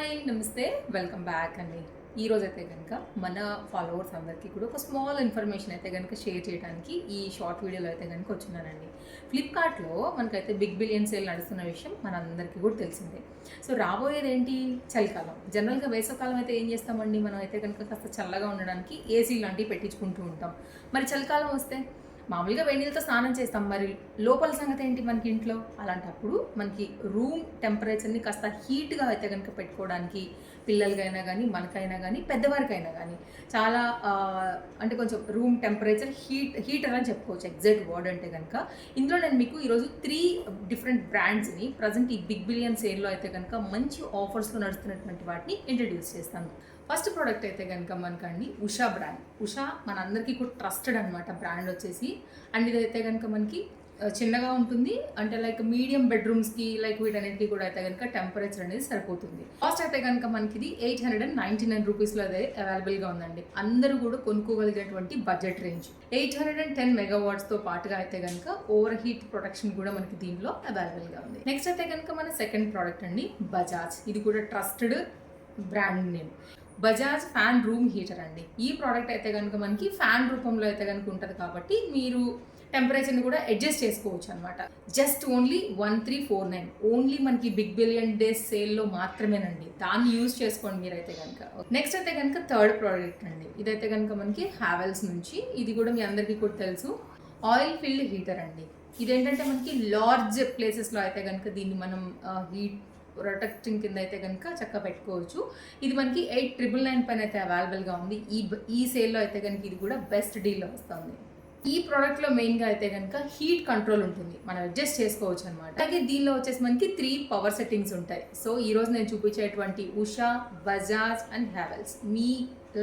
Hi నమస్తే welcome back అండి. ఈరోజు అయితే కనుక మన ఫాలోవర్స్ అందరికీ కూడా ఒక స్మాల్ ఇన్ఫర్మేషన్ అయితే కనుక షేర్ చేయడానికి ఈ షార్ట్ వీడియోలో అయితే కనుక వచ్చినానండి. ఫ్లిప్కార్ట్లో మనకైతే బిగ్ బిలియన్ సేల్ నడుస్తున్న విషయం మనందరికీ కూడా తెలిసిందే. సో రాబోయేది ఏంటి, చలికాలం. జనరల్గా వేసవకాలం అయితే ఏం చేస్తామండి, మనం అయితే కనుక కాస్త చల్లగా ఉండడానికి ఏసీ లాంటివి పెట్టించుకుంటూ ఉంటాం. మరి చలికాలం వస్తే మామూలుగా వేడి నీళ్ళతో స్నానం చేస్తాం, మరి లోపల సంగతి ఏంటి మనకి ఇంట్లో? అలాంటప్పుడు మనకి రూమ్ టెంపరేచర్ని కాస్త హీట్గా అయితే కనుక పెట్టుకోవడానికి పిల్లలకైనా కానీ మనకైనా కానీ పెద్దవారికైనా కానీ చాలా అంటే కొంచెం రూమ్ టెంపరేచర్ హీటర్ అని చెప్పుకోవచ్చు ఎగ్జాక్ట్ వర్డ్ అంటే కనుక. ఇందులో నేను మీకు ఈరోజు 3 డిఫరెంట్ బ్రాండ్స్ని ప్రజెంట్ ఈ బిగ్ బిలియన్ సేల్లో అయితే కనుక మంచి ఆఫర్స్లో నడుస్తున్నటువంటి వాటిని ఇంట్రడ్యూస్ చేస్తాను. ఫస్ట్ ప్రోడక్ట్ అయితే కనుక మనకండి ఉషా బ్రాండ్. ఉషా మనందరికీ కూడా ట్రస్టెడ్ అనమాట బ్రాండ్ వచ్చేసి. అండ్ ఇదైతే కనుక మనకి చిన్నగా ఉంటుంది, అంటే లైక్ మీడియం బెడ్రూమ్స్కి లైక్ వీటన్నిటికీ కూడా అయితే కనుక టెంపరేచర్ అనేది సరిపోతుంది. కాస్ట్ అయితే కనుక మనకి ఇది 899 రూపీస్లో అదే అవైలబుల్గా ఉందండి. అందరూ కూడా కొనుక్కోగలిగేటువంటి బడ్జెట్ రేంజ్. 810 మెగావాట్స్తో పాటుగా అయితే కనుక ఓవర్ హీట్ ప్రొటెక్షన్ కూడా మనకి దీనిలో అవైలబుల్గా ఉంది. నెక్స్ట్ అయితే కనుక మన సెకండ్ ప్రోడక్ట్ అండి బజాజ్. ఇది కూడా trusted brand name. Bajaj fan room heater అండి. ఈ ప్రోడక్ట్ అయితే కనుక మనకి ఫ్యాన్ రూపంలో అయితే కనుక ఉంటుంది కాబట్టి మీరు టెంపరేచర్ని కూడా అడ్జస్ట్ చేసుకోవచ్చు అనమాట. జస్ట్ ఓన్లీ 1349 ఓన్లీ మనకి బిగ్ బిలియన్ డేస్ సేల్లో మాత్రమేనండి. దాన్ని యూజ్ చేసుకోండి మీరైతే కనుక. నెక్స్ట్ అయితే కనుక థర్డ్ ప్రోడక్ట్ అండి. ఇదైతే కనుక మనకి హ్యావెల్స్ నుంచి. ఇది కూడా మీ అందరికీ కూడా తెలుసు, ఆయిల్ ఫిల్డ్ హీటర్ అండి. ఇదేంటంటే మనకి లార్జ్ ప్లేసెస్లో అయితే కనుక దీన్ని మనం హీట్ ప్రొటెక్టింగ్ కింద అయితే కనుక చక్కగా పెట్టుకోవచ్చు. ఇది మనకి 8999 పైన అయితే అవైలబుల్గా ఉంది. ఈ సేల్లో అయితే కనుక ఇది కూడా బెస్ట్ డీల్లో వస్తుంది. ఈ ప్రోడక్ట్లో మెయిన్గా అయితే కనుక హీట్ కంట్రోల్ ఉంటుంది, మనం అడ్జస్ట్ చేసుకోవచ్చు అనమాట. అలాగే దీనిలో వచ్చేసి మనకి 3 పవర్ సెట్టింగ్స్ ఉంటాయి. సో ఈరోజు నేను చూపించేటువంటి Usha, Bajaj and Havells me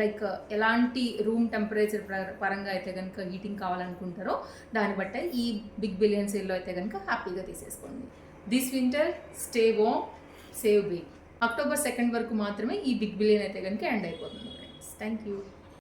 like ఎలాంటి రూమ్ టెంపరేచర్ పరంగా అయితే కనుక హీటింగ్ కావాలనుకుంటారో దాన్ని బట్టి ఈ బిగ్ బిలియన్ సేల్లో అయితే కనుక హ్యాపీగా తీసేసుకోండి. This winter stay warm, save big. October 2 వరకు మాత్రమే ఈ బిగ్ బిలియన్ అయితే కనుక ఎండ్ అయిపోతుంది ఫ్రెండ్స్. Thank you.